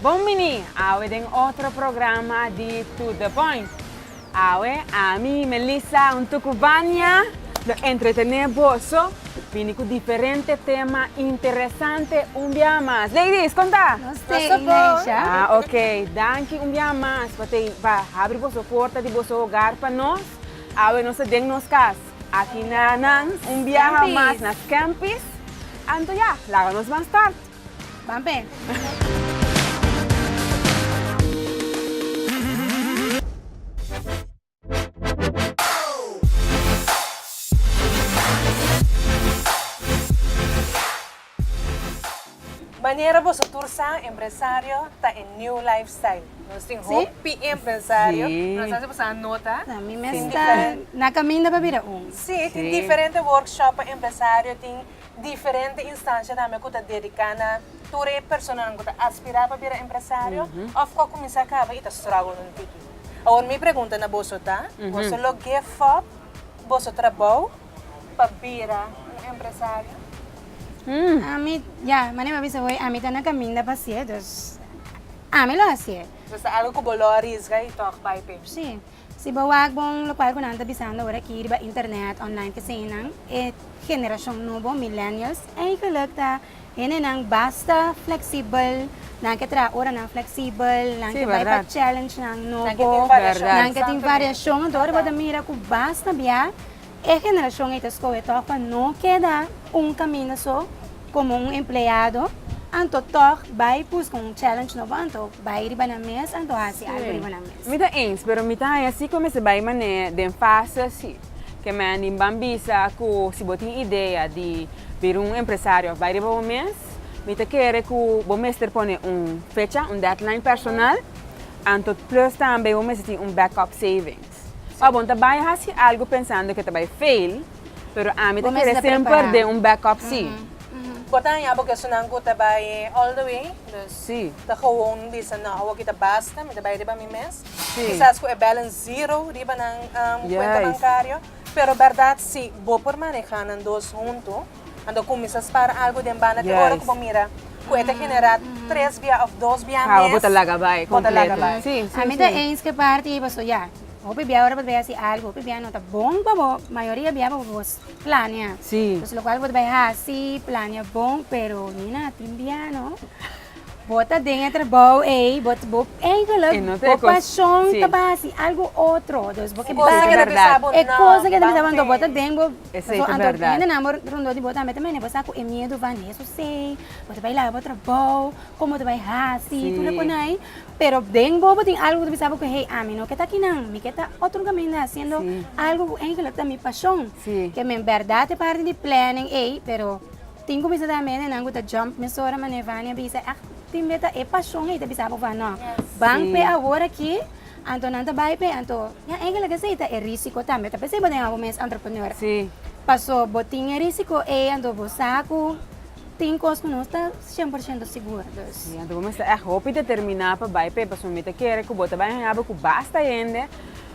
Bom mini, awe tem outro programa de To The Point. Awe, a mim, Melissa, Tucubania, de entretener bolso, vini com diferente tema interessante dia mais. Ladies, conta! Namaste, Inês. Ok. Danke dia mais, para abrir vossa porta de vosso hogar para nós. Awe, nós temos nos cas. Aqui na Nans, dia mais nas campis. Então, já, lá nós vamos start. Vamos bem. Maneira você torcer empresário tá em new lifestyle. Nós temos hope empresário. Nós temos a nota. A mim mesmo está na caminho para virar Sim, tem diferentes workshops empresário, tem diferentes instâncias também que está dedicada. Toda pessoa que está aspirar para virar empresário, ou que começar a acabar e está struggle no tiki. Agora me pergunta na você tá, você lo give up, você trabalha para virar empresário? A mí, ya, maneira bisa hoy, a mí está na caminho para ser, dus, a mí lo hace. Basta algo que valores kay talk by pay. Sim. Si bawag bong lokal ko nanta bisando ora ki ba internet online kasi nang generasyon novo millennials ay kalagta ene nang basta flexible nang katra ora nang flexible nang Sí, kay verdad. pa challenge nang Nang novo kiting nang kating variasyon ora ba mira ko basta biya generación ita sko ito pa no queda caminho só como empleado anto toch vai pus com challenge novo anto vai riba na mes anto hasi algo riba na mes. Mita eens, pero mita assim como se vai mané de fase assim, que me anim bambisa ku si botin ideia de vir empresário vai riba o mês, mita quer que o mês ter pone fecha, deadline personal, anto plus também o mês tem backup savings. Ah, bom, também hasi algo pensando que vai fail, pero a mita quer sempre de backup sim. Bota niya porque sunang ko tabay all the way. Dus Sim. ta kawong bisa na hawa kita basta, may tabay riba mi mes. Sim. Quizás ko balance zero riba ng kwenta Yes. bancario. Pero verdad si bo por manejar ng dos junto, ando kumisas para algo din ba na Yes. ora ko mira. Kuweta generar 3 via of 2 via Ah, mes. vou talaga vai, Vou talaga completo. vai. Sim, sim, A mí sim. da eens que parte y pues ya. Ope bia ahora pues vea si algo, ope bia no ta bom pa bo, mayoría bia pa vos planea. Sí. Pues lo cual pues vea así, planea bom, pero ni na bia no. Bota dentro trabajo, bot bo, E não galera, tem bo paixão, sim. tá base, algo outro, dos porque Cosa é que verdade. pensava, é não, coisa que bang deve estar pay. bota dentro, Essa é verdade. ainda namoro rondo de bota, mas também você com medo vai nisso sei, bota vai lá, bota trabalho, como tu vai assim, tudo com aí, pero dentro tem algo que pensava que hey, a mim não que tá aqui não, me que tá outro caminho haciendo algo em que está minha paixão, Sim. que em verdade é parte de planning, pero tenho que também né, não tá jump, me sora manevania bisa, timeta é paixão aí, tá bisa para não, bang pe agora aqui anto nanta bay pe anto ya engel kasi ita e risiko tambe tapi sa bodeng ako mes entrepreneur Sim. paso boting e risiko anto bosaku tinkos kuno está 100% seguro dus Ja, dan moet je echt hoop determinar para vai para sumir te querer que bota vai ganhar com basta ainda.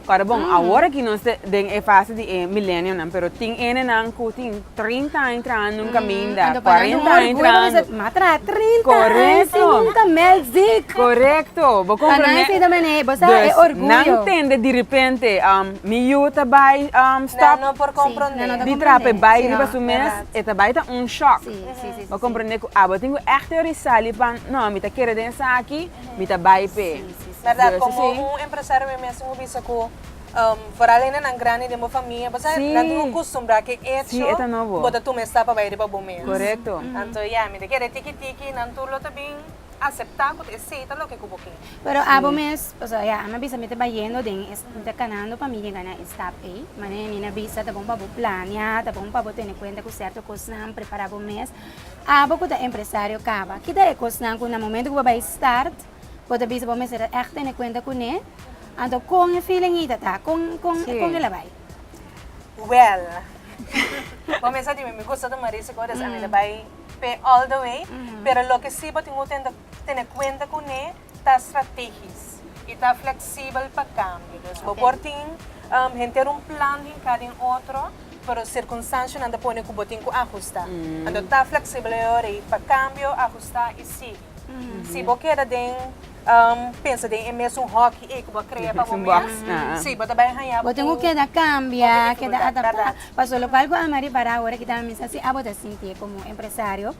Agora bom, agora que nós tem é fase de millennium, não, pero tem ene não que tem 30 entrando no caminho da 40 entrando. matra 30 Correto. nunca melzik Correcto, vou anay sa daman eh bosa é orgulho não entende de repente, me yuta vai stop. Não por compreender. não, Di trape vai Sim, riba não, su mês, verdade. e vai tá shock. sim, Vou compreender que eu tenho echt risali pan, não, me tá querer dançar aqui, me tá vai pe. Verdade, Dus, como sim. empresário mesmo bisa ko para além ng grande de mo família, basta Sim. na tenho costume que hecho, Sim, é novo. bota tu me está para ir para bombeiro. Correcto. Anto ya, me te quer tiki nan tulo também aceptar que aceita lo que kubokin. pero abo mes o sea ya ama bisa mete bayendo din está canando pamilya gana stop a mane ni na bisa ta bomba bo plania ta bomba bo tiene cuenta com certo cosnan preparabo mes abo ko da empresário kaba kita e cosnan ko na momento ko vai start pode bisa bo mes era echt tiene cuenta com ne ando com e feeling ita ta com ela vai Well, começa de me gusta de Marisa ko des amina bay pay all the way, pero lo que sí bo tengo tener cuenta con ta estrategias y ta flexible para cambio. Pues por tin gente un plan din cada otro, pero circunstancia anda pone que botin ko ajusta. Ando ta flexible ore para cambio, ajustar y sí. Se você quer pensa em mesmo hockey que você cria para Es un você. box. Sim, você vai ganhar. Yo tengo que cambiar, que disfrutar, adaptar. ¿verdad? Pasó lo cual con Amari para ahora que también así, te sentir como empresario.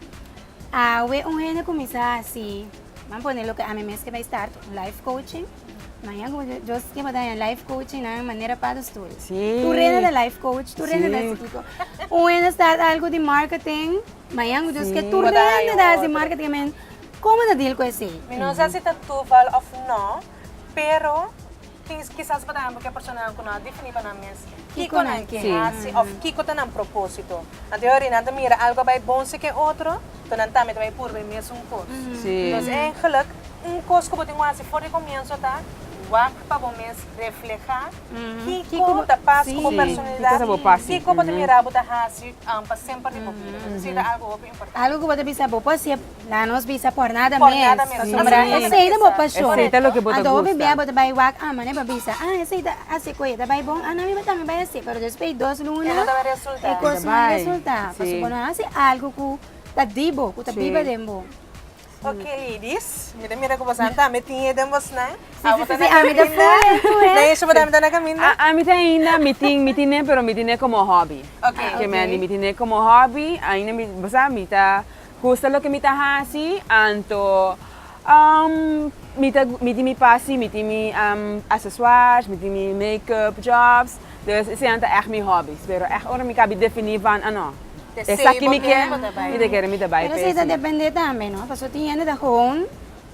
We un gente comienza así, vamos a poner lo que a mí me es que va a estar, life coaching. Mañana yo es que voy a dar life coaching de manera para estudiar. Sí. Tú reina de life coach, tú reina Sí. de psico. Un estar algo de marketing, mañana yo es que Sí. tú Botar reina outro. de marketing, man. ¿Cómo te deal con eso? Não sei se está tuval ou não, pero quizás para porque a pessoa não conhece definir para nós. Kiko Kiko na não que. quer, ou Kiko está num propósito. A teoria não mira algo vai bom se que outro, então não também vai por bem mesmo coisa. Sí. Então é geluk, coisa que você tem que for de começo tá, wak para você reflejar, Kiko tá paz sim. como Kiko personalidade, tá paz, sim. Kiko pode mirar botar assim, para sempre de vida. Se é algo importante. Algo que você bisa bopo si la nos bisa por nada Por mes. nada mes. Sombra, Sí. ese ida bopo show. Ese ita lo que bote Ando gusta. bebia bote bai wak mane babisa. Ese ida así ko ida bai bon. Na mi bata mi bai así, pero después 2 lunas. Ela vai resultar. E coisa Bai. mais resulta. Sí. Paso bueno hace algo ku ta dibo, ku ta Sí. biba dembo. Ok, ladies. Mira ko ba santa, may tingin din boss na. sí, a mí te fue, tú, eh. Dahil siya ba dami na kami na? A mí ainda me tiene, pero me tiene como hobby. Ok. Que me tiene como hobby, ainda me, basta me ta gusta lo que me ta hasi, anto me passi, me mi accessoires, me mi make-up jobs. Dus esse anta echt mijn hobby's, pero echt ora me cabe definir van ano. De Essa sebo aqui me quer, mesmo também. me te quer me te vai Pero sí, ta depende también, ¿no? Paso tiene da home.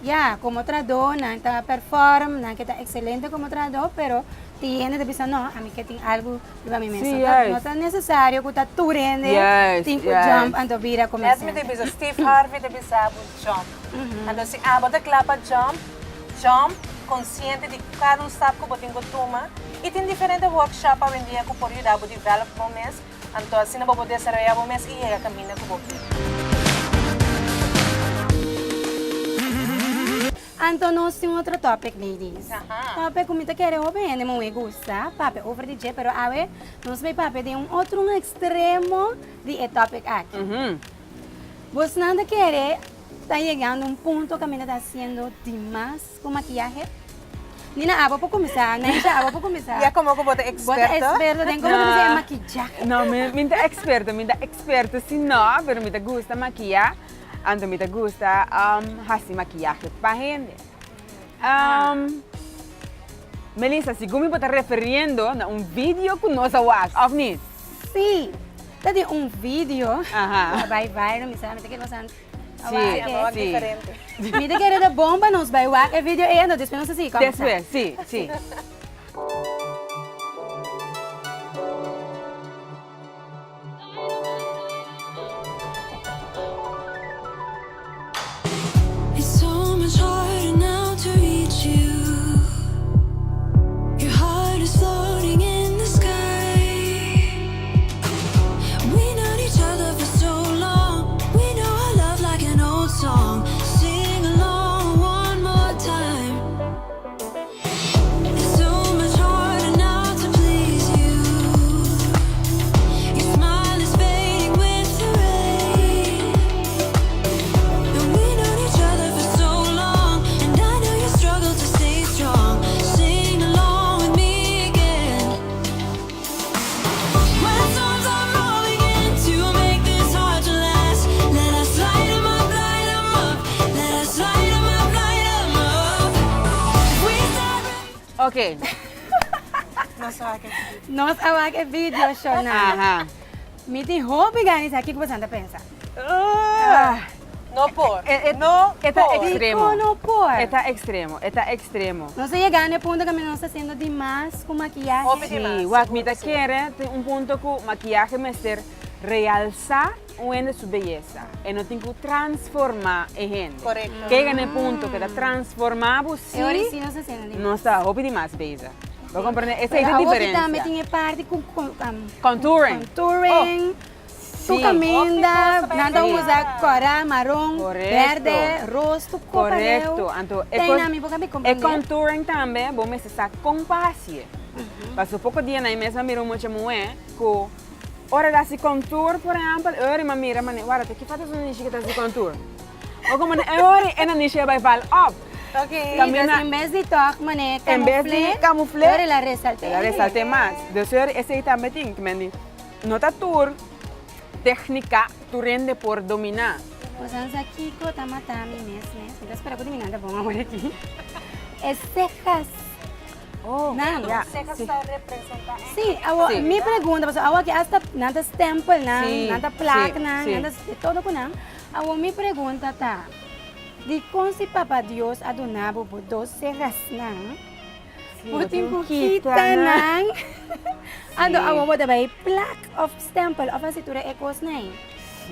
Ya, como trador, na ta perform, na que ta excelente como trador, pero tiene de bisa no, a mí que tiene algo iba mi mesa. Sí, No yes. tan necesario que ta turende, Yes, tinko yes. jump ando vira como Let me te bisa Steve Harvey te bisa jump. Então se abo da clapa jump, consciente de cada step que você tem que tomar. E tem diferentes workshops hoje em dia que pode dar para develop no mês. Então assim não vou poder desarrollar o mês e é a caminho que vou Anto nós temos outro topic, ladies. Ajá. Topic como te quer ouvir, não me gusta, pape over DJ, pero a ver, nós vai pape de outro extremo de topic aqui. Você não quer, está chegando a ponto que a menina está haciendo demais com maquiagem? Nina, abo para começar, Naisha, abo para começar. E é como que você é Bota experto? experto em como fazer maquiagem. No, me da experto, si no, pero me gusta maquillar. Anto me gusta hacer maquillaje para gente. Melissa, si tú me estás refiriendo a un video que nos hagas, ¿o no? Sim, tá de vídeo. Ajá. Vai viral, me sabe, que você Sí, É sí. diferente. Me te quer da bomba, nos vai wak, é vídeo e ando, depois não sei como. Después, sí, sí. It's so much harder now to reach you. Your heart is floating in the sky. We known each other for so long. We know our love like an old song. Sing along one more time. It's so much harder now to please you. Your smile is fading with the rain. And we known each other for so long, and I know you struggle to stay strong. Sing along with me again. When storms are rolling in to make this hard to last, let us light 'em up, light 'em up. Let us light 'em up, light 'em up. We start. Ok. Nossa, aqui. Nós awak é vídeo show na. Ajá. Me tem hobby ganis aqui que você anda pensa. No por. No, está por. extremo. No por. Está extremo. Não sei chegar no ponto que me não está sendo demais com maquiagem. Hobby Sí, demais, what seguro me que sim. quiere un punto que maquillaje me ser realzar de su belleza y no tengo que transformar en gente. Correcto. Que en el punto que está transformado, sí, É hora sim não está sendo demais. no está hobby de más bella. ¿Lo comprende? Esa es Pero la a outra também diferencia. tem parte com Contouring. contouring. Tu Sí. caminha, Outra nada coisa usa bem cora, marrom, Correcto. verde, rosto, Correcto. Anto, Tem na minha boca me e compreender. contouring também, vou me estar com paciência. Passou pouco dia na mesma miro muita mulher que ora dá se contour, por exemplo, ora me mira, mas guarda, que faz um nicho que tá se contour. O como é hora e não deixa vai falar up. Ok. Também Entonces, na- en vez de toque, mané, Em vez de camuflar, ahora la resalté. ela resalte mais. Então, esse aí também tem que me nota tour técnica tu rende por dominar. Pues aquí ko tamatami mes. Entonces, para ko diminanda bom agora aqui. Es cejas. Oh, Não. yeah. Secas Sí. para representar. Sí, awa, Sí. mi pregunta, pues, awa que hasta nada stempel na, Sí, nada plaque sí, na, sí. nada todo ko na. Awa mi pregunta ta, di kung si Papa Dios adonabo po dos cejas na, puting ko kita na, ano awa mo dabay plaque of stempel of asitura ekos na eh.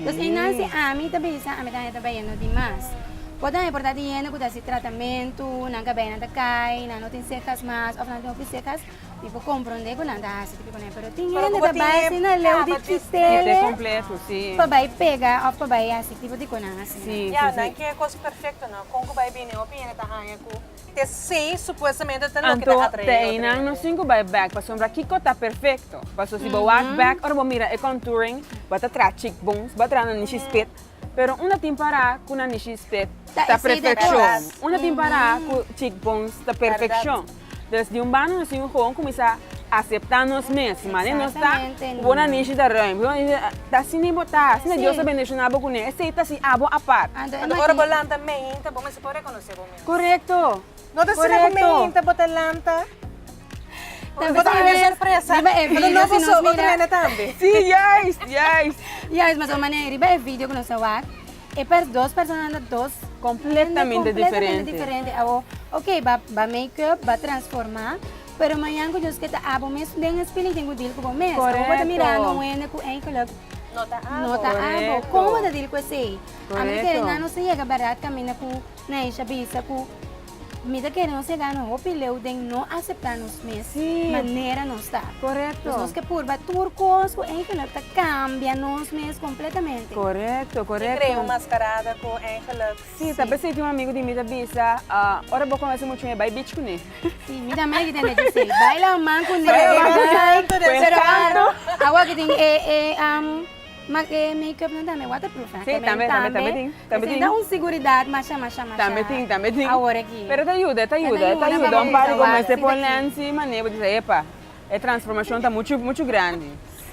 Tapos inang si Ami tabi sa Ami tayo tabi yan no di mas. Pwede na importante yan kung si tratamento, nang gabay ng takay, nang notin cejas mas, of nang notin cejas, tipo comprende ko nang dahas, tipo ko na. Pero tingin na tabay, sinalaw di Este chistele, completo, sim. pabay pega, of pabay asik, tipo di ko na nga Sim, Yeah, sim, não sim. que é coisa perfeita, não. Como vai bem, eu opino que tá te sei supostamente tá no que Anto, tá te atrás. inang no 5 by back, pa sombra kiko ta perfecto. Paso si walk back, or mira e contouring, bata tra cheekbones, bata na nishi spit. Pero una timpara kuna nishi spit Ta ta isi de perfection. todas. Una timpara ku cheekbones ta perfection. Desde um bano assim um com começar a aceitar nos mesmos, mas não está Exatamente, bona não. nishi da rem. Tá assim botar, assim Sim. Deus abençoe com ele. Aceita se abo a par. Ando, Agora bolanta meio, tá bom, mas você pode reconhecer bom mesmo. Correto. Não tá sendo Correto. meio, tá botalanta. Também Bota sabes, uma surpresa. di ba, eh, Mas video não si nos posso, outra mira. menina também. Sim, yes. Yes, mas o mané, riba e video ko no sa wak, e per dos personas na dos Completamente diferente. diferente. Awo, okay, ba make-up, ba transformar, pero mayan ko Diyos kita abo mes den espili tengo dil ko mes. Ako Correcto. ba mirando wene ko en kulab Nota A. nota abo. Correcto. Como ba dil ko say? Ami Correcto. kaya na no siya gabarat kami na ko na isha bisa ko. Mita que no se gana o pileu den no aceptarnos mes Sí. manera no está. Correcto. Los que purba turcos o en kulab ta cambia nos mes completamente. Correto, E correto. creio mascarada com envelope. Sim, talvez você tem um amigo de mim da Bisa, ora vou começar muito bem, vai beach com ele. Sí, mira, mira que tiene que ser. Baila man con el Baila, pero claro, agua que tiene make-up não dá, waterproof. Sim, também tem. Dá uma seguridade, mas Também tem. Agora aqui. Pero te ajuda. Te ajuda, Um vamos par de usar, começar sim, por daqui. lá em cima, né? Vou dizer, epa, a transformação está muito grande.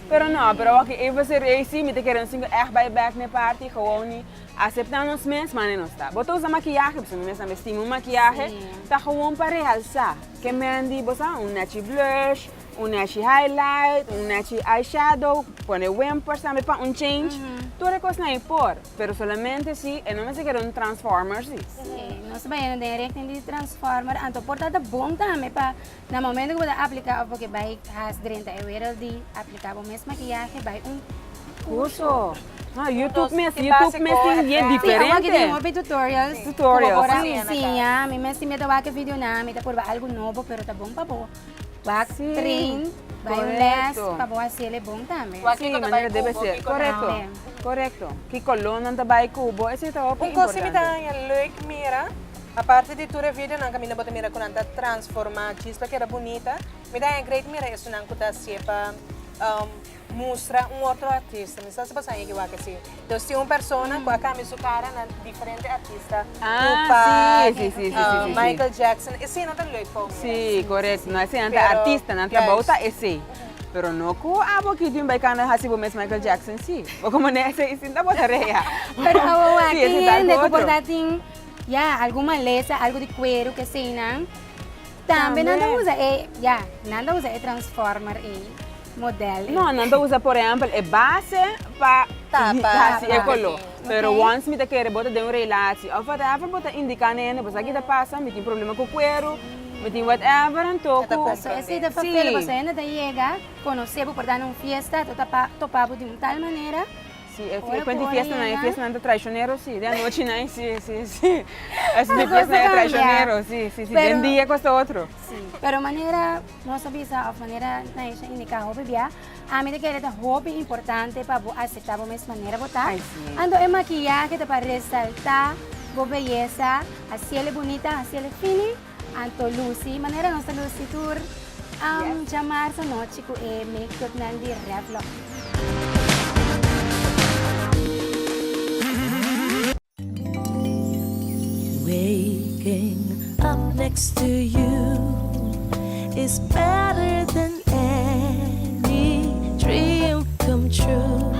Pero não, pero ok, eu vou ser esse, me te querendo assim, bij back na parte, gewoon aceitar nos mesmos, mas não está. Botar usar maquiagem, porque mesmo vestir uma maquiagem, Sim. tá gewoon para realçar. Que mendi, botar net blush, net highlight, net eyeshadow, pone wimpers, também para change. Tudo é coisa não impor, pero solamente se, eu não me sei que era transformer, sim. Não se vai direct em transformer, então portada bom também para no momento que você aplicar, porque vai has 30 euros de aplicar o mesmo maquiagem, vai Curso. YouTube Então, mesmo, que YouTube básico, mesmo é Sim, agora que tem diferente. hobby tutorials. Tutorials. Agora Sim, me Ana ensina, me ensina a fazer vídeo na, me por algo novo, pero tá bom para bom. Wax, Sim, train, vai um correto. less, para bom assim ele é bom também. Wax. Sim, Kiko maneira também deve cubo, ser. Kiko Correto. também. Correto. Que coluna não vai cubo, esse é o Um importante. coisa me dá leuk mira, a parte de tua vida não caminha bota mira quando anda transformar chispa que era bonita, me dá great mira isso não cuta sepa mostra outro artista, me está se passando aí que vai assim. Então se uma pessoa com a camisa cara na diferente artista, Sim. Michael Jackson, esse não tá leuk para Sim, correto. Não é assim, Pero, artista, não yes. trabalha esse. Pero no ku abo que tem bacana hasibo mesmo Michael Jackson, sim. O como nesse, isso não bota reia. Pero agora Sim, esse aqui, tá de com outro. comportar alguma lesa, algo de cuero que se não, também Também. nada usa, nada usa é transformer e modelo. Não usa, por exemplo, é base para Tapa, assim, é color. ok. Pero once me te quer botar de um relate, ou whatever, botar indicar nele, você aqui tá passa, me tem problema com o cuero, me tem whatever, então So, esse da papel, você ainda chega, conhecer, por dar uma fiesta, topava de uma tal maneira, Sim, é Ora, quando por fiesta não aí, é né? fiesta não é traicioneiro, sim. De noite não, sim. Essa de Mas fiesta não é gosta traicioneiro, sim. Pero- De dia custa outro. sim. Pero maneira, nossa visa, a maneira na isha indica hobby bia, a mim que era hobby importante para aceitar a mesma maneira botar. Ai, sim. Ando é maquiagem para ressaltar a beleza, a cielo bonita, a cielo fini, anto Lucy, maneira nossa Lucy tour, chamar sa noite ko e make-up nandi Revlon. waking up next to you is better than any dream come true.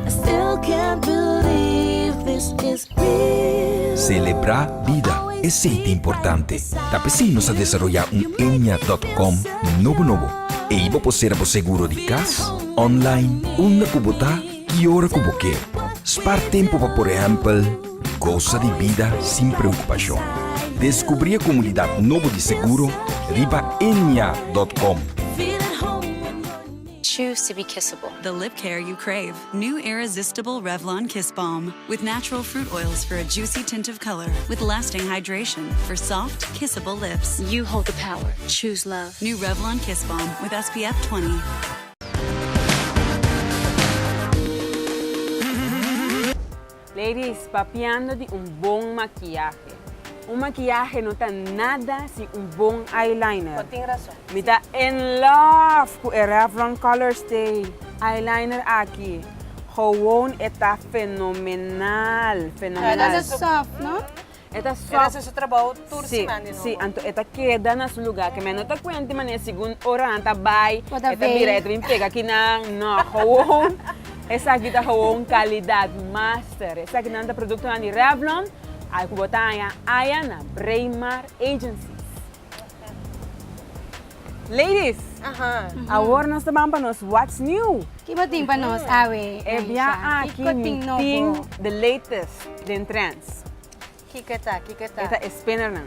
I still can't believe this is real. Celebrar vida é sempre importante. Tapos nos a desarrollar enya.com novo. E iba po ser po seguro de casa, online, una po botar e hora po quer. Spar tempo pa, por exemplo, goza de vida sem preocupação. Descobrir a comunidade novo de seguro, riba enya.com. Choose to be kissable. The lip care you crave. New Irresistible Revlon Kiss Balm. With natural fruit oils for a juicy tint of color. With lasting hydration for soft, kissable lips. You hold the power. Choose love. New Revlon Kiss Balm with SPF 20. Ladies, papiando de bom maquillaje. Maquillaje não está nada sem bom eyeliner. Tem razão. Me está in love com o Revlon Color Stay eyeliner aqui. Gewoon está fenomenal. Ela é soft, não? Está Era soft. seu trabalho tour Sim, semana, não? sim, então esta queda nesse lugar que me não está cuenta, mas na segunda hora anta vai, Pode esta ver. direto vem pegar aqui na gewoon. Essa aqui está gewoon qualidade master. Essa aqui não é produto de Revlon. Aí que botar aí na Braemar Agencies. Ladies, agora nós estamos para nós What's New. Que botinho para nós, Awe? É bem aqui tem the latest de trends. Kika tá. Esta é spinner não.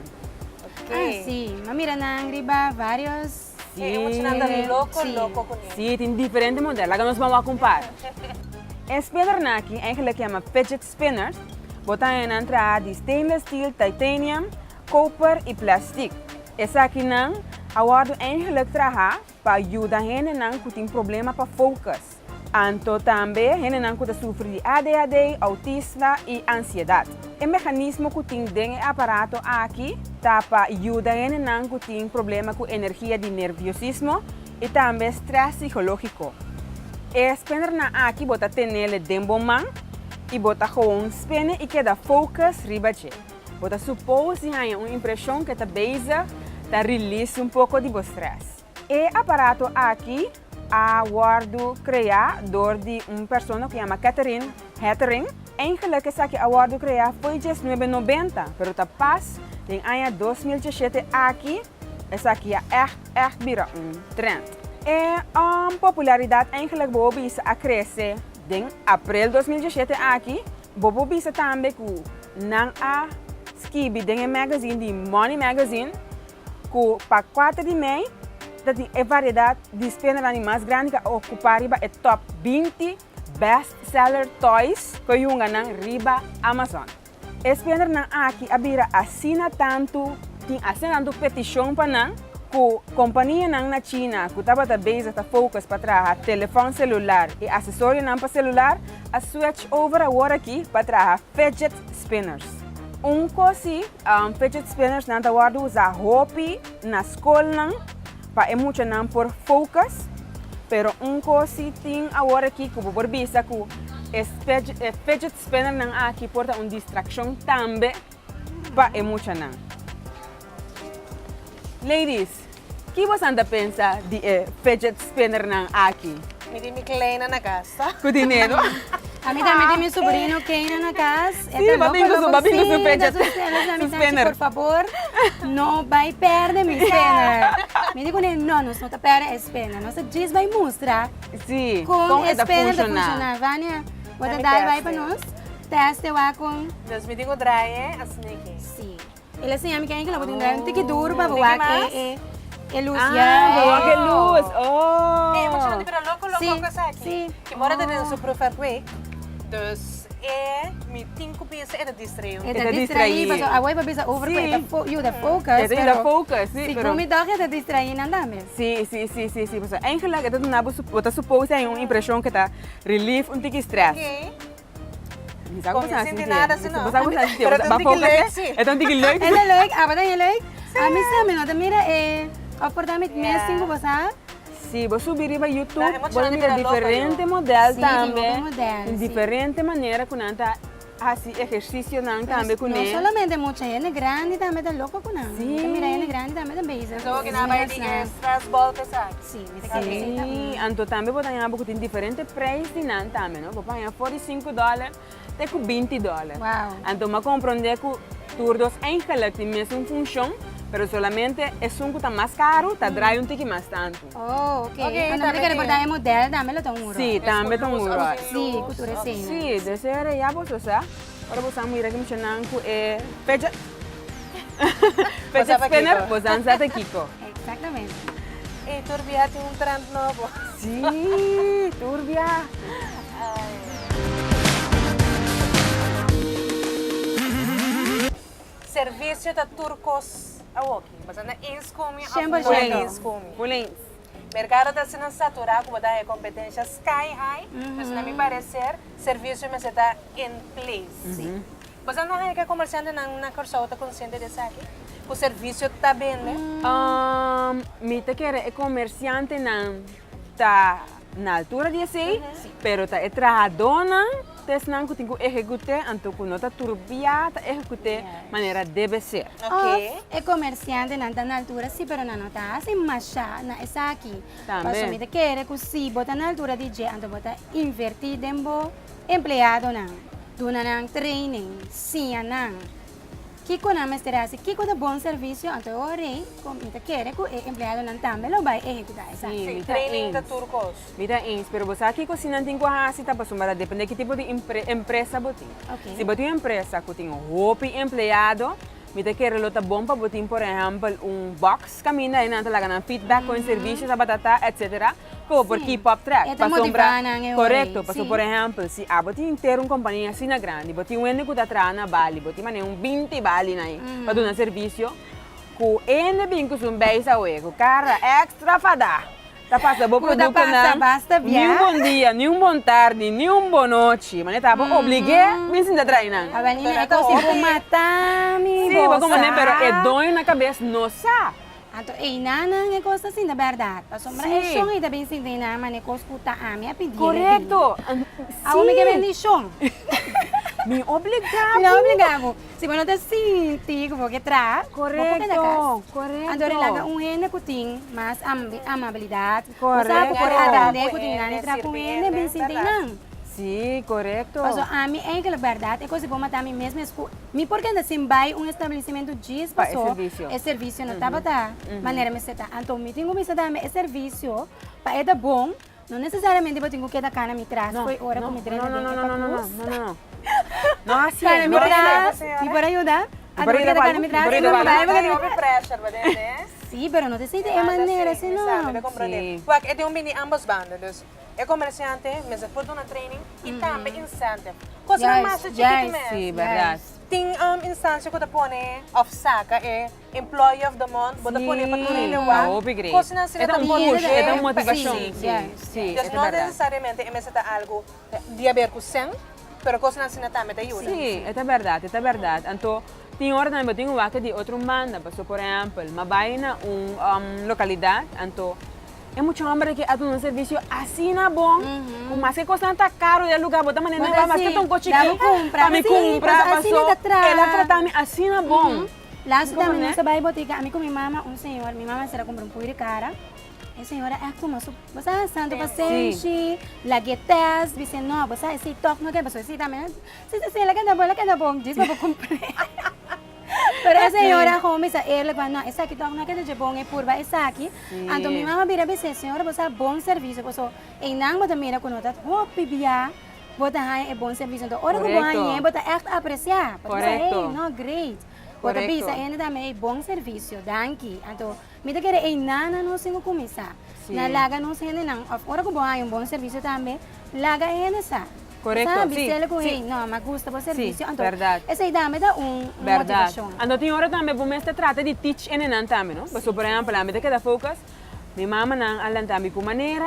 Ah, sim. Mamira na Angriba, vários. Sim. É emocionante, Sim. louco com ele. Sim, tem diferentes modelos. Agora nós vamos comparar. A spinner aqui, eigenlijk chama fidget spinner. Botar em entrada de stainless steel, titanium, copper e plastic. Essa aqui não, agora eigenlijk trabalha para ajudar a gente que tem problema para focus. Anto também, a gente que sofre de ADHD, autismo e ansiedade. O mecanismo que tem dentro do aparato aqui está para ajudar a gente que tem problema com energia de nerviosismo e também estresse psicológico. A spinner aqui bota tenele dentro mão e bota gewoon spinner e queda focus ribache. Bota supose que há uma impressão que está bezig, está release pouco de stress. E aparato aqui a guardo criado de pessoa que chama Catherine Hettering. Eigenlijk essa aqui a guardo criado foi just 9,90, pero tá pas em ano 2017 aqui, essa aqui é echt vira trend. E a popularidade eigenlijk bobi a crescer em abril 2017 aqui, bobi também que não a skibi em magazine de Money Magazine, que para 4 de maio tem a variedade de spinner mais grande que ocupar riba é top 20 best seller toys que eu na riba Amazon. A spinner aqui abira assina tanto petição para não que companhia na China que estava da base da focus para trabalhar telefone celular e acessório para celular a switch over agora aqui para trabalhar fidget spinners. Coisa fidget spinners não está guardado usar roupa na escola para muito não por focus, pero coisa tem agora aqui que por bisa que fidget spinner não aqui porta distração também para muito não. Ladies, o que você anda pensa de fidget spinner não aqui? Me kleina na casa. Com dinheiro? A mim também tem meu sobrinho que ainda na casa. Sim, babinho su fidget Spinner. Por favor, não vai perder meu spinner. Me digo, não está perdendo a spinner. Nossa diz vai mostrar Sim, como a está spinner está funcionando. funcionando. Vânia, vou Dá-me dar vai teste. para nós. Teste lá com... Deus me diga dry, assim aqui. Sim. Ele assim, a mim que ela pode dar um tique duro para Tique voar mais? que luz. Ah, que luz! Oh! É emocionante, pero louco Sim, com essa aqui. sim. Que mora tendo seu professor quick. Dus me tinha que pensar era distraído. É Está da distrair, distraído. mas a web bisa over Sim. you the focus. Ito yung the focus, sim, Se pero... come dog é da distrair não dá mesmo. Sim. Pessoal, eigenlijk, ito na bota suppose ay yung impression kita relief un tiki stress. Ok. Bisa Como sa hindi nada, sino? Basta ko sa Pero ba tiki focus leuk, eh? sim. Ito ang tiki leuk. É leuk, ah, mas é leuk. A mim sabe, não, mira comportamento mesmo você. Sim, vou subir para YouTube, Emocionante vou mira pero loco, diferente yo. model Sim, também. tem modelo, Em sim. diferente maneira que nanta assim, exercício não também com No ele. solamente mucha gente grande também está loco con nada. Sí. Mira gente grande también está basic. So, ginabay di extras ball ka sa. Sí, mira Sim. que Sim, então também vou ganhar porque tem diferentes preços de não também, não? Vou ganhar $45, até com $20. Wow. Então, me compreender que todos eigenlijk tem mesmo função, mas solamente é um que está mais caro, está drai tique mais tanto. Oh, ok. Okay, Ano también mira que tiene- bordar modelo también lo tengo Sim, também tem um euro. Sí, cultura sí. Sim, desse era já você sabe. Agora você mira que me chamam é fecha. Fecha Você spinner, Kiko. você anda Kiko. Exactamente. Eh, Turbia tem trend novo. Sim, turbia. Serviço da Turcos Awoki. Mas na Inskumi, 100%. Inskumi. Pulens. Mercado está sendo saturado com a competência sky high, mas na minha parecer, serviço mas está em place. Sim. Mas não é que comerciante na corso está consciente dessa aqui? O serviço está bem, né? Mi te quer é comerciante não tá na altura de sei, pero tá é trajadona, tes não que tem que executar, então que não tá turbia, tá executar maneira deve ser. Ok. El comerciante no está na altura, sí, pero no está así más na esa aquí. También. Paso me te quiere que si bota na altura de je, anto bota invertir dembo empleado nan, duna nan training, sia nan. Kiko na mestera así, kiko da bom serviço, anto ore, como me te quiere que el empleado nan también lo va a ejecutar esa. Sim, Sim, mi training da tá Turcos. Mira, pero você aqui cozinha tem que assim, tá passando, mas depende de que tipo de empresa você tem. Ok. Se você tem uma empresa que tem roupa empleado, me te quer lo tá bom para você, por exemplo, box caminha aí não tá lá feedback com serviço, tá batata, etc. Como por Sim. K-pop track, Esta motivana é correto, oi, passou sim. por exemplo, se a você ter uma companhia assim na grande, você tem um ende que tá atrás na Bali, você tem 20 Bali aí, para dar serviço, com ende bem que são bem saúde, com cara extra fada. Tá passa bom Kuda produto passa, não. basta Nem um bom dia, nem um bom tarde, nem um boa noite. Mas tá bom, obriguei, me sinta treinando. A vanina é Pero como tá si matar mi Sim, vou comer, pero é doido na cabeça, nossa. Anto, nana é coisa assim, da verdade. Paso, mas é Sim. chão e também se tem na mane coisa puta a minha pedir. Correto. A homem que vende chão. Me obrigado. Não, obrigado. Se você não sente que traz, Correto, correto. Anto, relaga gente que tem mais amabilidade. Correto. Sabe, por atender que Com tem ele, nani tra com servir, ele, bem se tem verdade. não. Sim, correto. Paso, a mim é que a verdade é coisa como também mesmo me porque assim vai estabelecimento diz Pa, passou é serviço. serviço não estava tá maneira me seta então me tenho me seta é serviço para é bom não necessariamente eu tenho que dar cana me traz foi hora que me treina não. Não, assim, cana me Bora, traz senhora. e para ajudar a Bora, dormir da cana me bora, traz bora, não bora. vai Vai houve pressure, ba din, né? sim pero não te sente de maneira assim Sabe, não compreender. Sim. Porque é um mini ambas bandas. Dus, é comerciante, mas é por uma training e também incentive. Coisa Yes, mais yes, chiquita sim, mesmo. verdade. Tem instância que põe of saca é Employee of the Month, bota põe para tudo no Ah, ar. obrigado. Coisa não se É um push, é uma motivação. Sim, Sim, yes, sim, Dus é não verdade. necessariamente é algo de haver com sem, pero coisa não se também te ajuda. Sim, é verdade, é verdade. Então, tem hora também, tem uma que de outro banda, por exemplo, uma vai na localidade, então, é muito hambre que há um serviço assim na bom, mas que custa tão caro de lugar, botar maneira Mas não, mas que assim, tão cochique, dá pra comprar, para me sim, comprar, mas assim passou, na trás. ela trata-me assim na bom. Lá Como, também né? não vai botica. A mim com minha mama, minha mama será comprar pui de cara. A senhora é como você é santo paciente, laguetas, você não, você é toque, não quer, você é também. Se ela quer bom, diz para comprar. Pero a senhora home sa ela vai não, essa aqui toque não quer de bom é purva essa aqui. Então minha mama vira bem, senhora, você é bom serviço, você em não bota mira com nota, bibia. Bota é bom serviço, então hora que bom bota é apreciar. Correto. Não, great. Bota Correcto. bisa ainda também bom serviço, danke. Então, me te querer nana não se começar. Sim. Na laga não se não. Ora que bom bom serviço também, laga ainda sa. Correcto, Sabe, sim, se ele com sim. ele, não, mas gusta bom serviço. Então, verdade. essa ideia me dá Verdade. motivação. Então, tem hora também, bom, se trata de teach e não também, não? Por exemplo, a medida que dá focus, minha mama não alenta-me com maneira,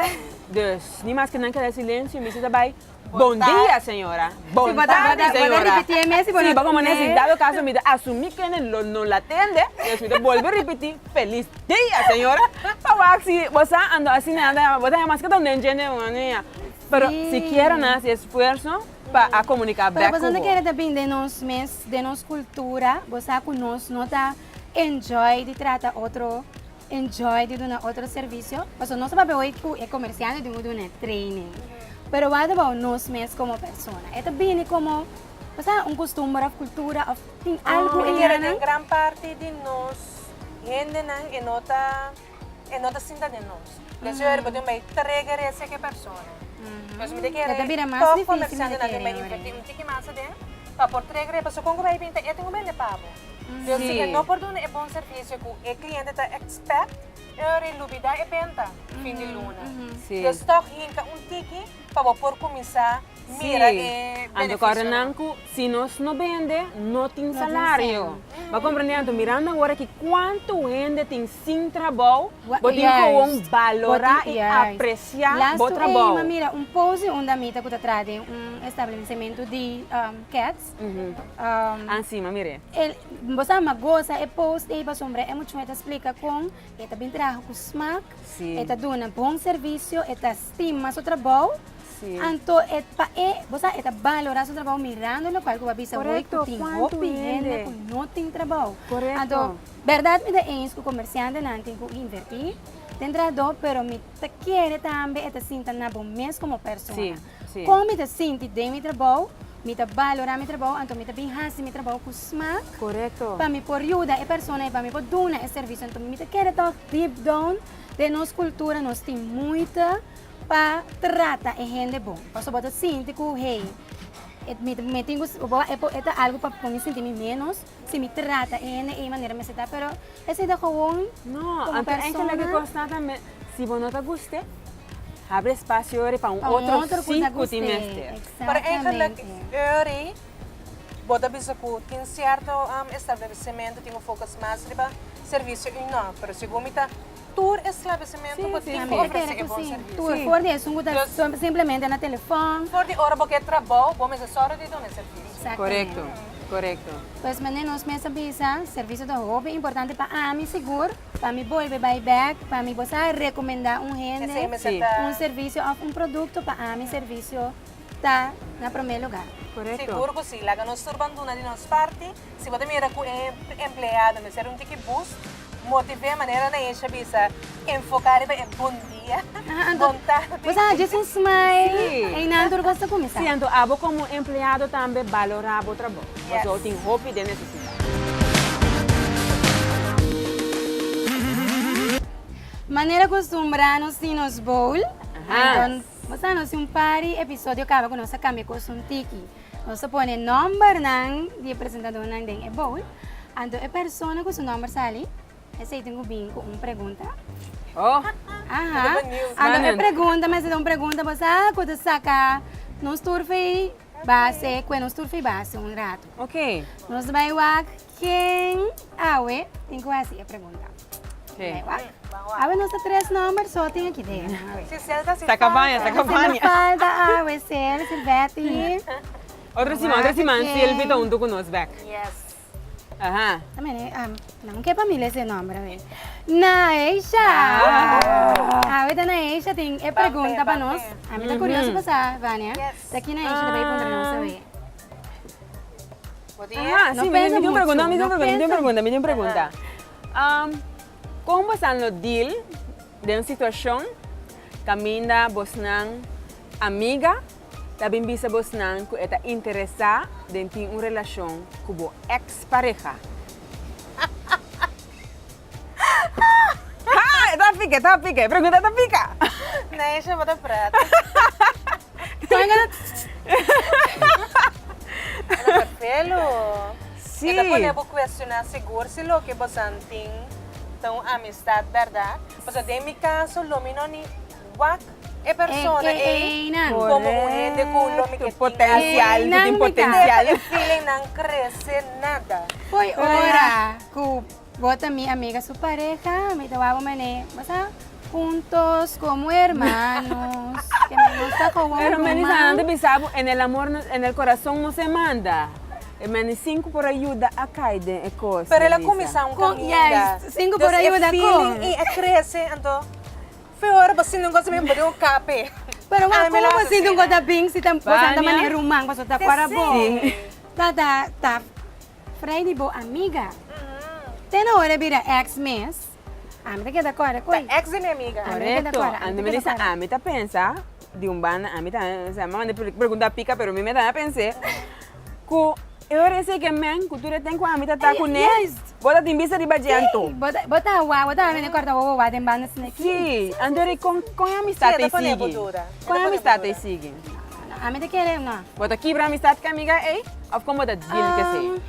dus, nem mais que não quer silêncio, me diz vai, bom dia, senhora. Bom Se botar- tarde, botar- senhora. botar repetir mesmo, Sim, botar- vamos né? nesse dado caso, me assumir que não la atende, e me volve a repetir, feliz dia, senhora. Para se você anda assim, anda, você é mais que tão dentro, né? Pero Sí. si quieren hacer esfuerzo, para comunicar Pero bem você não com quer também de nós mesmos, de nossa cultura, você conosco, não tá enjoy de tratar outro, enjoy de dar outro serviço. Porque nós sabemos hoje que é comerciante de um training. Pero what about nós mesmos como pessoa? É também como, você costume, a cultura, tem algo Porque em tem gran parte de nós, gente em outra cinta de nós. Então, eu vou também trigger essa pessoa. Mas me quer Então, vira mais difícil comerciante de na querer, também invertir tique massa dentro, para por trigger a pessoa com vai pintar, eu tenho bem de pago. Eu sei que não por donde é bom serviço que o cliente está expect, eu relubida e penta fim de luna. Sim. Eu estou hinca tique para por começar mira e Ando coronanco, se nós não vende, não tem salário. Vai compreendendo, mirando agora que quanto vende tem sem trabalho, você tem que valorar e apreciar o trabalho. Mira, post onde a mita que traz estabelecimento de cats. Assim, mire. Você gosta é post e para sombra é muito mais explica com eta bem trabalho com smack, eta dona bom serviço, eta estima seu trabalho. Então, você está valorando seu trabalho mirando o local que você avisa que tem hobby, gente que não tem trabalho. Então, verdade, me dá que o comerciante não tem que invertir, tem trabalho, mas me quer também estar sentindo na bom mês como pessoa. Como me sinto de meu trabalho, me valorar meu trabalho, então me bem fácil meu trabalho com smack. Correto. Para me por ajuda a pessoa, para me por dar esse serviço, então me quer estar deep down de nossa cultura, nós temos muita para tratar a gente bom. Posso botar sinto que, hey, me tenho é algo para me sentir menos, se me trata a gente de maneira me sentar, pero esse é gewoon não, como então pessoa. É que gosta também, se você não gosta, abre espaço para outro cinco de mestre. Para eigenlijk, Uri, bota bisa que tem certo estabelecimento, tem um foco mais para serviço e não, mas se você tour estabelecimento, você tem que oferecer bom serviço. Por isso, simplesmente na telefone. Por de hora porque trabalho, vamos só de dar serviço. Correto, correto. Pois, mas nós me sabia, serviço de hobby importante para mim seguro, para me volver back, para me você recomendar gente, serviço ou produto para mim serviço está na primeiro lugar. Correto. Seguro que sim, lá que nós turbando de nossa parte, se você mira com empregado, me ser um tique boost, motivar a maneira na gente bisa enfocar em bom dia, bom tarde. Você diz um smile, e não tu gosta de começar. Sim, então, abo como empregado também valorar o trabalho. Você tem hobby de necessidade. Maneira acostumbrada nos nos bowl. Então, você nos par episódio acaba com nossa câmera com um tiki. Nós põe número de apresentador nang deng e bowl. Então, a pessoa com seu número sali. Esse tem bem com uma pergunta. Oh, Então, a pergunta, mas é uma pergunta, você quando saca nos turfei base, quando nos turfei base um rato. ok. Nós vai wak quem awe, tem que fazer a pergunta. Ok. Awe nós três números só tem aqui dentro. Essa campanha. Falta awe, Silvete. Outra semana, Silvia está junto conosco, back. Yes. Aham. Também, não quer para mim esse nome, Naisha! Awe da Naisha tem a pergunta para nós. A mim tá curioso passar, Vânia. Daqui Naisha também para nós saber. Sim, me dio uma pergunta. Como você no deal de uma situação, caminha você amiga, também bisa você que está interessada em ter uma relação com o ex-pareja. Tá pica, pergunta tá pica. Naisha, bota prata. Ano perfelo. Sim. Ito po questionar seguro se lo que você tem tão amistad, verdade? Porque de mi caso, lo mino ni wak e persona como un gente con lo que potencial, tem potencial. El feeling não cresce nada. Foi ora que bota minha amiga sua pareja, me tawaba mané, basta juntos como hermanos, que me gusta como Pero Melissa, no te pisamos, en el amor, en el corazón no se manda. Me 5 por ayuda a caide e cose. Pero ela começa um caminho. 5 por ayuda com. E cresce, então. Pior, você não gosta mesmo de um cape. Pero Ah, wa me la ko kasi dun ko asesina. tabing si tam Vanya? sa man rumang ko sa taparabo. Sì. Ta Friday bo amiga. Tena ora bira ex-miss. Amita kita kora koi. Ex de minha amiga. Correcto. Ando me dice, a mí te pensa, de un ban, a mí te, se llama, de pregunta pica, pero a mí me da a pensar, que eu receio que men, que tu tem com a mí te tá com Yes. bota te invisa de bajanto. Bota me corta wa den banas na ki. Sim, andore com a amistade Sì, te dopo ne sigue. dura. Com a amistade te sigue. Amita kere na. Bota quebra a amistade com a amiga, ei? Ou como bota deal que sei?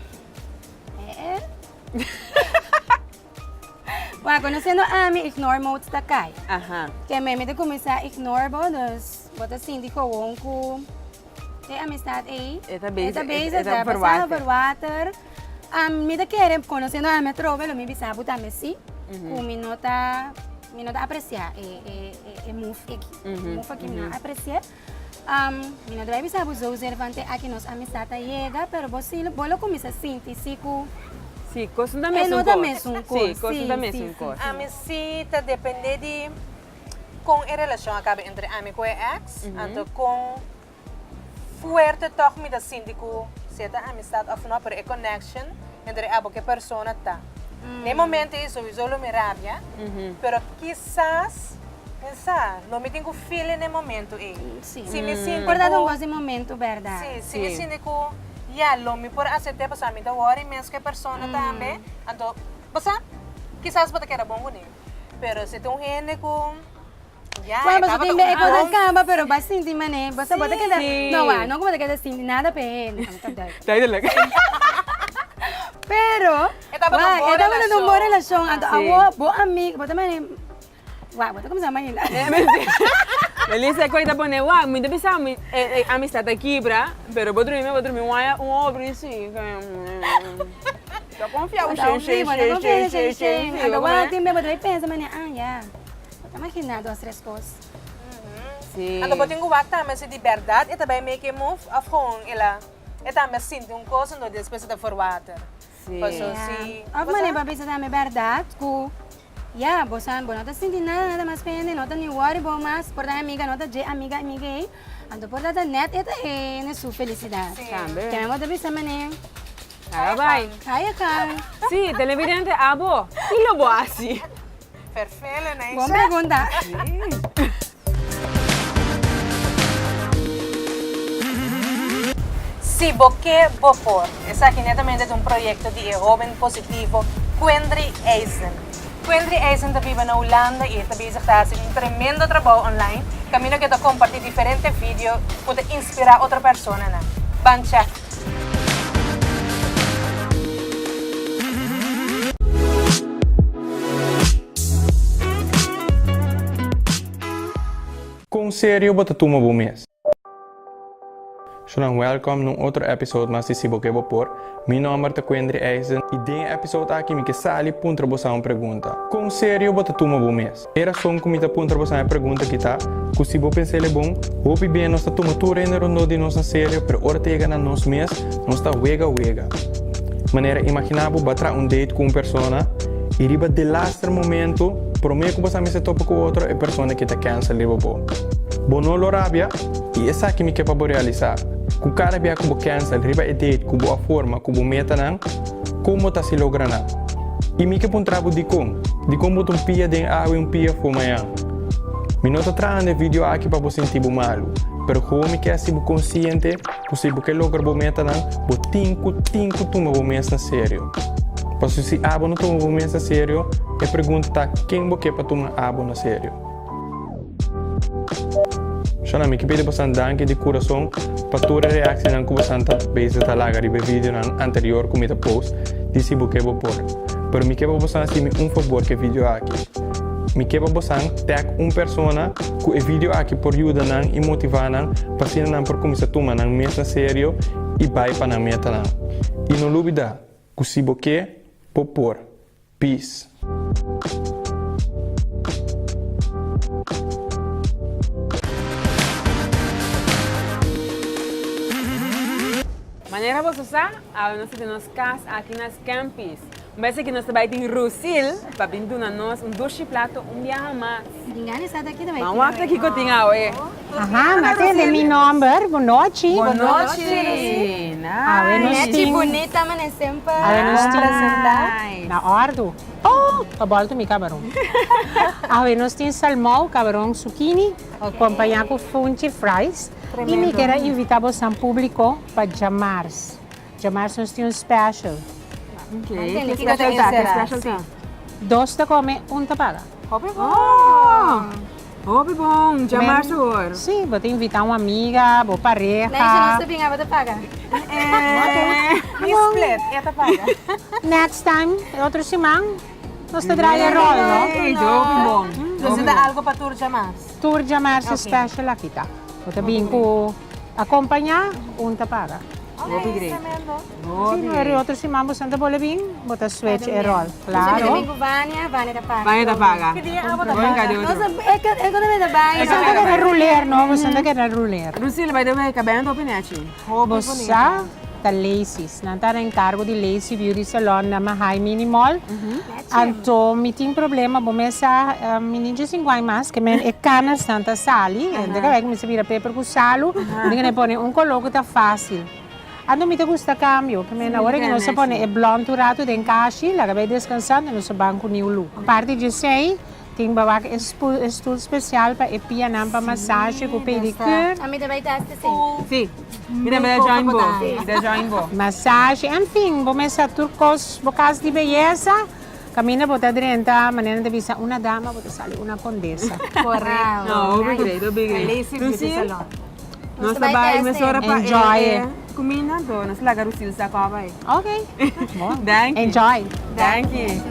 Wa conhecendo a mi ignore mode ta kai. Aham. Que me te começar a ignore bo dos bota síndico wonku. Te amistade ei. Esta base, da passar por water. Me te querem conhecendo a metro, velo me bisa buta messi. Com minota apreciar e move aqui na apreciar. Minota vai bisa buzo observante aqui nos amistade chega, pero você bolo começa a sentir siku. Sim, coisa da mesma nota mesmo coisa. Sim, coisa. coisa da Sim, mesma sim, coisa. A mesita depende de com a relação acaba entre amigo e ex, então com fuerte toque me da síndico, certa amistade ou não, pero é connection entre a que persona tá. No momento isso, eu só me rabia, pero quizás pensar, não me tenho feeling no momento aí. Sim. Se me sinto Importante um gosto momento, verdade. Sim, se me síndico, ya, lo me por aceitar para mim da worry mesmo que a persona também, então, você, quizás pode querer bom bonito, pero se tem gente com ya, Well, basta acaba timbe com eko da kamba, pero basta hindi man eh. Basta bota kita, Sim. no ko bota kita hindi nada pe. Tayo talaga. Pero, Etapa ng buong etapa na ng buong relasyon. Anto, Sim. awo, buong amig, bota man eh. Bota ko masama nila. Melissa, coisa pone, uau, muito bem, sabe, a amistade quebra, pero vou dormir, obra assim, tô confiado, cheio. Anto, wala timbe, bota pensa man eh, yeah. Bota makinado as tres coisas. Sim. Então, pode enguar também se de verdade, e também make a move, of gewoon, ela, e também sinto coisa, no depois da forwater. Sim. Se, Of man eh, babisa dami verdade, ku, yeah, bosan, bo nota sinti nada mas pende, nota ni worry bo mas, por da amiga, nota de amiga, anto por da net, eta eh, na su felicidade. Sabe? Kaya mo dabi sa man eh, Ah, vai. kaya ka. Sim, televidente, abo, e lo boa assim. perfeito, né? Buong pergunta. Si Boque Bopor es aquí netamente de un proyecto de joven positivo, Quendry Eisen. Quendry Eisen vive na Holanda e está bezig a hacer un tremendo trabajo online. Camino que te compartir diferentes vídeos para inspirar a otra persona. Van check. Com sério, bota tu uma bom mês. Zolang welkom num outro episode mas se boke vapor. Meu nome é Quendry Eisen e dentro episode aqui me que sali puntra bosa uma pergunta. Com sério bota tu uma bom mês. Era só que me ta puntra bosa uma pergunta que tá. Que se você pensar bom, hope bem nós tá toma tudo ainda no de nossa sério, pero hora tega na nos mês, nós tá wega. Maneira imaginável batra date com uma persona e riba de last momento, prometo que você me se topa com outra persona que tá cancel riba bo. Bono lo rabia e essa aqui me que para realizar. Ku cara bia kubo cancel riba edit kubo a forma kubo meta nang como ta si logra na. E mi que pun trabo di como tum pia den awe pia fo mayan. Minota trande video aqui para você sentir malu. Pero como que assim bu consciente, possível que logra bo meta nang bo tinko tuma bo mes na sério. Passo se abo no tuma bo mes na sério, e pergunta quem bo que para tuma abo na sério. Shana mi kipede bosan danke di coração para toda a reação que você está base da laga de vídeo anterior que me ta post disse bo que vou por. Pero mi queba bosan assim favor que vídeo aqui. Mi queba bosan tag persona que o vídeo aqui por ajuda nan e motivar nan para ser nan por começar toma nan mesa sério e vai para na meta nan. E não dúvida, que se bo que por. Peace. Maneira você usar, a nós temos casa aqui nas campos. Mas aqui nós também tem Rusil, para pintar nós 12 pratos, dia mais. Tinggal sa daqui também. Vamos aqui que eu tenho hoje. Aha, natin, meu number, boa noite. Boa noite. Awe nos Neti ting, bonita man é sempre. awe nos ting, Nice. na ordo. Oh, pabalto mi cabarão. Awe nos ting salmão, cabarão, zucchini, acompanhar com funti fries. E me quero invitar você ao público para Jamars. Jamars nos tem special. Ok, Entende? que Que special coisa tá, que será? special tá. 2 te come, 1 te paga. Oh, bom, já mais agora. Sim, vou te invitar uma amiga, boa Na isso não pareja. sabia que paga. Split, esta paga. Next time, outro semana, nós te traz a roll, não? Ei, bom. Você dá algo para turja mais? Tour Jamars special aqui, tá? Vou te vir com acompanhar, 1 te paga. Vou pedir. Sim, no outro semana você não pode vir, vou te switch e roll. Você também Claro. com Vânia da paga. Vai da paga. Que dia abo Vou encarar Nossa, outro. é que também da baia. Você não quer ruler, não? Você não quer ruler. Lucille, vai dar cabelo do pinete. Você da Lacey's, não está em cargo de Lacey Beauty Salon na Mahai Minimal. Então, me tem problema, bom, essa menina se enguai mais, que é cana santa sali, ainda que me se vira pepper com salo, ainda que põe coloco tá fácil. Ando me gusta cambio, que na hora que não se põe é blonde turato de encaixe, lá que vai descansando no seu banco new look. Parte de sei, tem babak estudo especial para epianam para massagem com pedicure. A mim também tá assim. Sim. Mira, me join bo. Me join bo. Massagem, enfim, vou começar turcos, bocas de beleza. Camina botar dentro, maneira de vista uma dama, botar sair uma condessa. Correto. Não, obrigado. Lucille, nós vai trabalhamos teste. essa hora para Enjoy. comida, então nós lagar o Lucille sa copa aí. Ok, bom. Thank you. Enjoy. Thank you.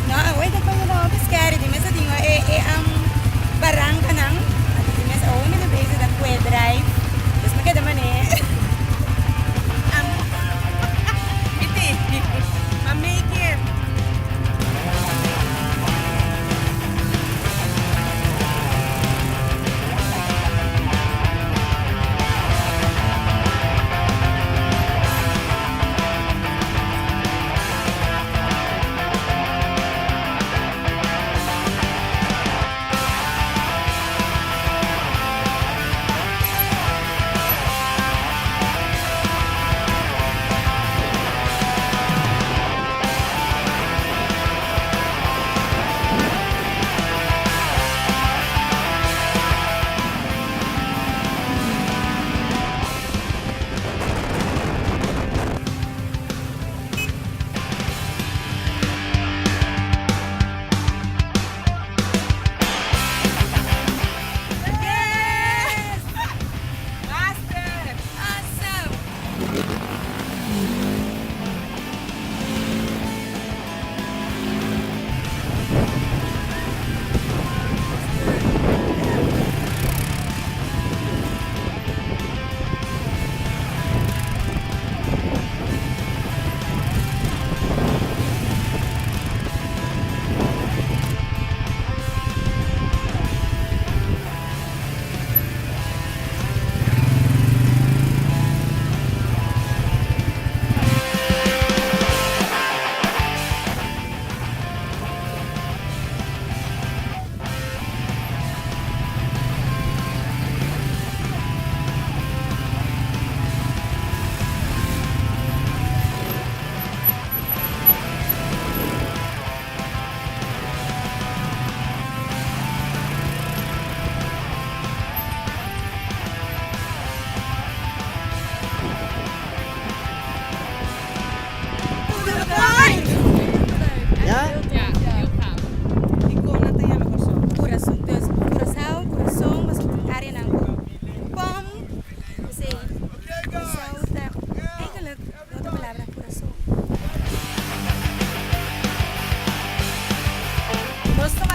No, wait, ako yung mga pescari, di mesa tingo, ang barangka nang, di mesa, may na base da Quay Drive, tapos magkada man iti, make it.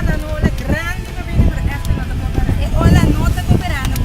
na nola grande para vir para esta nota cooperando. E olha nota cooperando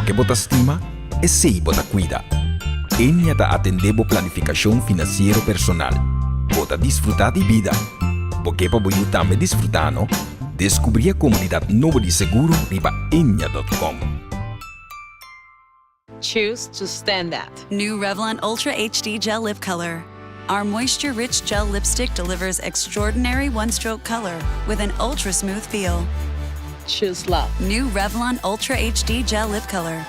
Lo que bota estima es si bota cuida. Enya ta atendebo planificación financiero personal. Bota disfrutar de vida. Porque pa boyu tambe disfrutando, descubrí a comunidad nueva de seguro riba enya.com. Choose to stand out. New Revlon Ultra HD Gel Lip Color. Our moisture-rich gel lipstick delivers extraordinary one-stroke color with an ultra-smooth feel. Choose love. New Revlon Ultra HD Gel Lip Color.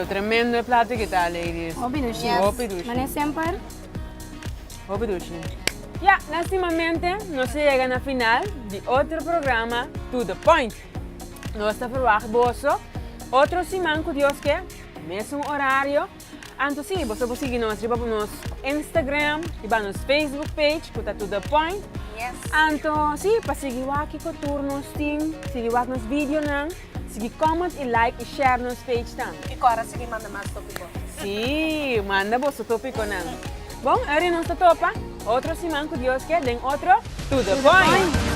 Tremendo el plato que tal, ladies. Opidushi. Opidushi. Mas sempre Opidushi. Ya, lástimamente no se llegan al final de otro programa, To The Point. No está verwacht otro semana con Dios que, mismo horario. Entonces, sí, você pode seguir nós no Instagram, no Facebook page, que está To The Point. Yes. Então, sim, para seguir aqui com turnos, seguir aqui nos vídeos, seguir comment e like e share nos page também. E agora seguir manda mais tópico. Sim, manda você tópico não. Bom, agora nós topa. Outro semana com Deus que tem outro To The Point.